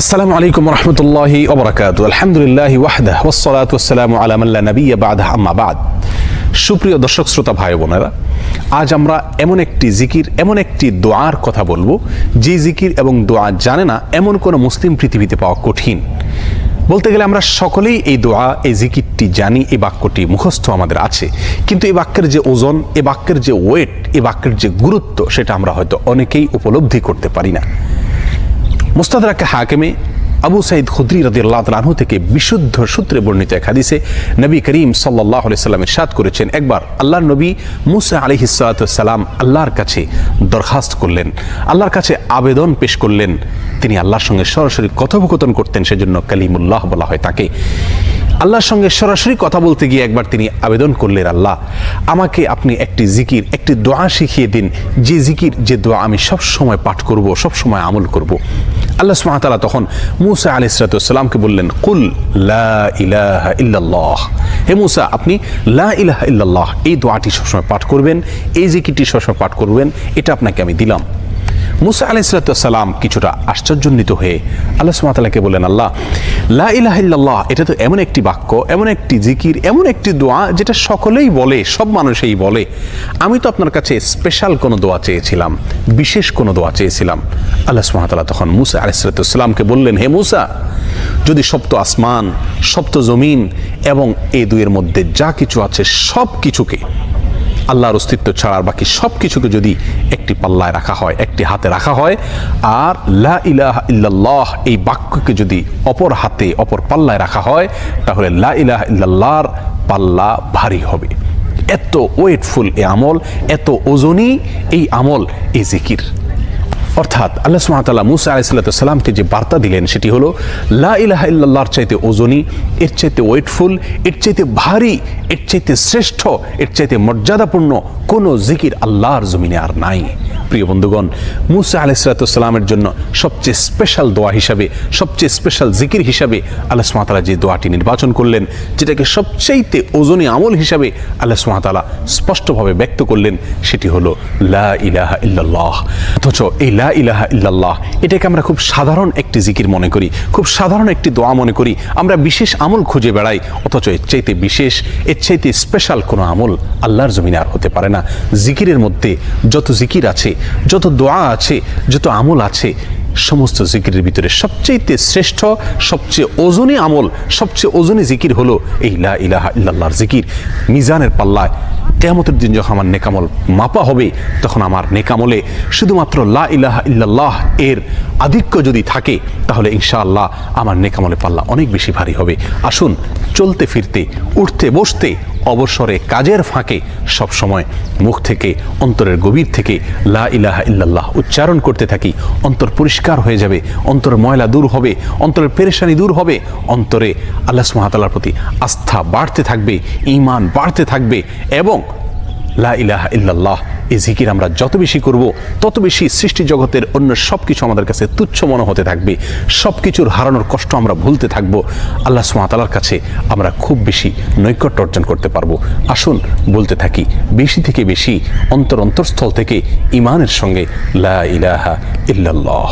আসসালামু আলাইকুম রহমতুল্লাহি ওয়া বারাকাতুহু। আলহামদুলিল্লাহি ওয়াহদাহু ওয়াসসালাতু ওয়াসসালামু আলা মান লা নাবিয়্যা বা'দাহু, আম্মা বা'দ। সুপ্রিয় দর্শক শ্রোতা ভাই বোনেরা, আজ আমরা এমন একটি জিকির, এমন একটি দোয়ার কথা বলবো যে জিকির এবং দোয়া জানে না এমন কোনো মুসলিম পৃথিবীতে পাওয়া কঠিন। বলতে গেলে আমরা সকলেই এই দোয়া, এই জিকিরটি জানি, এই বাক্যটি মুখস্থ আমাদের আছে, কিন্তু এই বাক্যের যে ওজন, এই বাক্যের যে ওয়েট, এই বাক্যের যে গুরুত্ব, সেটা আমরা হয়তো অনেকেই উপলব্ধি করতে পারি না। মুস্তাদরাক হাকিমে আবু সাঈদ খুদরি রাদিয়াল্লাহু তাআলা আনহু থেকে বিশুদ্ধ সূত্রে বর্ণিত এক হাদিসে নবী করিম সাল্লাল্লাহু আলাইহি সাল্লাম ইরশাদ করেছেন, একবার আল্লাহর নবী মুসা আলাইহিস সালাতু ওয়াসসালাম আল্লাহর কাছে দরখাস্ত করলেন, আল্লাহর কাছে আবেদন পেশ করলেন। তিনি আল্লাহর সঙ্গে সরাসরি কথোপকথন করতেন, সেজন্য কালিমুল্লাহ বলা হয় তাকে। আল্লাহর সঙ্গে সরাসরি কথা বলতে গিয়ে একবার তিনি আবেদন করলেন, আল্লাহ আমাকে আপনি একটি জিকির, একটি দোয়া শিখিয়ে দিন, যে জিকির, যে দোয়া আমি সব সময় পাঠ করব, সব সময় আমল করব। আল্লাহ সুবহানাহু ওয়া তাআলা তখন মুসা আলাইহিস সালাতু ওয়াসসালামকে বললেন, কুল লা ইলাহা ইল্লাল্লাহ, হে মুসা আপনি লা ইলাহা ইল্লাল্লাহ এই দোয়াটি সবসময় পাঠ করবেন, এই জিকিরটি সবসময় পাঠ করবেন, এটা আপনাকে আমি দিলাম। মুসা আলাইহিস সালাতু ওয়াসসালাম কিছুটা আশ্চর্যান্বিত হয়ে আল্লাহ সুবহানাহু ওয়া তাআলাকে বললেন, আল্লাহ লা ইলাহা ইল্লাল্লাহ এটা তো এমন একটি বাক্য, এমন একটি জিকির, এমন একটি দোয়া যেটা সকলেই বলে, সব মানুষই বলে। আমি তো আপনার কাছে স্পেশাল কোনো দোয়া চেয়েছিলাম, বিশেষ কোনো দোয়া চেয়েছিলাম। আল্লাহ সুবহানাহু ওয়া তাআলা তখন মুসা আলাইহিস সালাতু ওয়াসসালামকে বললেন, হে মুসা, যদি সপ্ত আসমান, সপ্ত জমিন এবং এই দুইয়ের মধ্যে যা কিছু আছে সব কিছুকে, আল্লাহর অস্তিত্ব ছাড়া বাকি সব কিছুকে যদি একটি পাল্লায় রাখা হয়, একটি হাতে রাখা হয়, আর লা ইলাহা ইল্লাল্লাহ এই বাক্যকে যদি অপর হাতে, অপর পাল্লায় রাখা হয়, তাহলে লা ইলাহা ইল্লাল্লাহর পাল্লা ভারী হবে। এত ওয়েটফুল এই আমল, এত ওজনী এই আমল, এই জিকির। অর্থাৎ আল্লাহ সুবহানাহু ওয়া তাআলা মুসা আলাইহিস সালাতু ওয়াসসালামকে যে বার্তা দিলেন সেটি হলো, লা ইলাহা ইল্লাল্লাহর চাইতে ওজনী, এর চাইতে ওয়েটফুল, এর চাইতে ভারী, এর চাইতে শ্রেষ্ঠ, এর চাইতে মর্যাদাপূর্ণ কোনো জিকির আল্লাহর জমিনে আর নাই। প্রিয় বন্ধুগণ, মুসা আলাইহিস সালাতু ওয়াসসালামের জন্য সবচেয়ে স্পেশাল দোয়া হিসাবে, সবচেয়ে স্পেশাল জিকির হিসাবে আল্লাহ সুবহানাহু ওয়া তাআলা যে দোয়াটি নির্বাচন করলেন, যেটাকে সবচাইতে ওজনী আমল হিসাবে আল্লাহ সুবহানাহু ওয়া তাআলা স্পষ্টভাবে ব্যক্ত করলেন, সেটি হলো লা ইলাহা ইল্লাল্লাহ। অথচ এই লা ইলাহা ইল্লাল্লাহ এটাকে আমরা খুব সাধারণ একটি জিকির মনে করি, খুব সাধারণ একটি দোয়া মনে করি, আমরা বিশেষ আমল খুঁজে বেড়াই। অথচ এর চাইতে বিশেষ, এর চাইতে স্পেশাল কোনো আমল আল্লাহর জমিনে আর হতে পারে না। জিকিরের মধ্যে যত জিকির আছে, যত দোয়া আছে, যত আমল আছে, সমস্ত জিকিরের ভিতরে সবচেয়ে শ্রেষ্ঠ, সবচেয়ে ওজনী আমল, সবচেয়ে ওজনী জিকির হলো এই লা ইলাহা ইল্লাল্লাহর জিকির। মিজানের পাল্লায় কিয়ামতের দিন যখন আমার নেকামল মাপা হবে, তখন আমার নেকামলে শুধুমাত্র লা ইলাহা ইল্লাল্লাহ এর আধিক্য যদি থাকে, তাহলে ইনশাআল্লাহ আমার নেকামলে পাল্লা অনেক বেশি ভারী হবে। আসুন, চলতে ফিরতে, উঠতে বসতে, অবসরে, কাজের ফাঁকে সব সময় মুখ থেকে, অন্তরের গভীর থেকে লা ইলাহা ইল্লাল্লাহ উচ্চারণ করতে থাকি। অন্তর পরিষ্কার হয়ে যাবে, অন্তরের ময়লা দূর হবে, অন্তরের পেরেশানি দূর হবে, অন্তরে আল্লাহ সুবহানাহু ওয়া তাআলার প্রতি আস্থা বাড়তে থাকবে, ঈমান বাড়তে থাকবে। এবং লা ইলাহা ইল্লাল্লাহ এই জিকির আমরা যত বেশি করব, তত বেশি সৃষ্টি জগতের অন্য সব কিছু আমাদের কাছে তুচ্ছ মনে হতে থাকবে, সব কিছুর হারানোর কষ্ট আমরা ভুলতে থাকবো, আল্লাহ সুবহানাহু ওয়া তাআলার কাছে আমরা খুব বেশি নৈকট্য অর্জন করতে পারবো। আসুন বলতে থাকি বেশি থেকে বেশি, অন্তরস্থল থেকে ঈমানের সঙ্গে লা ইলাহা ইল্লাল্লাহ।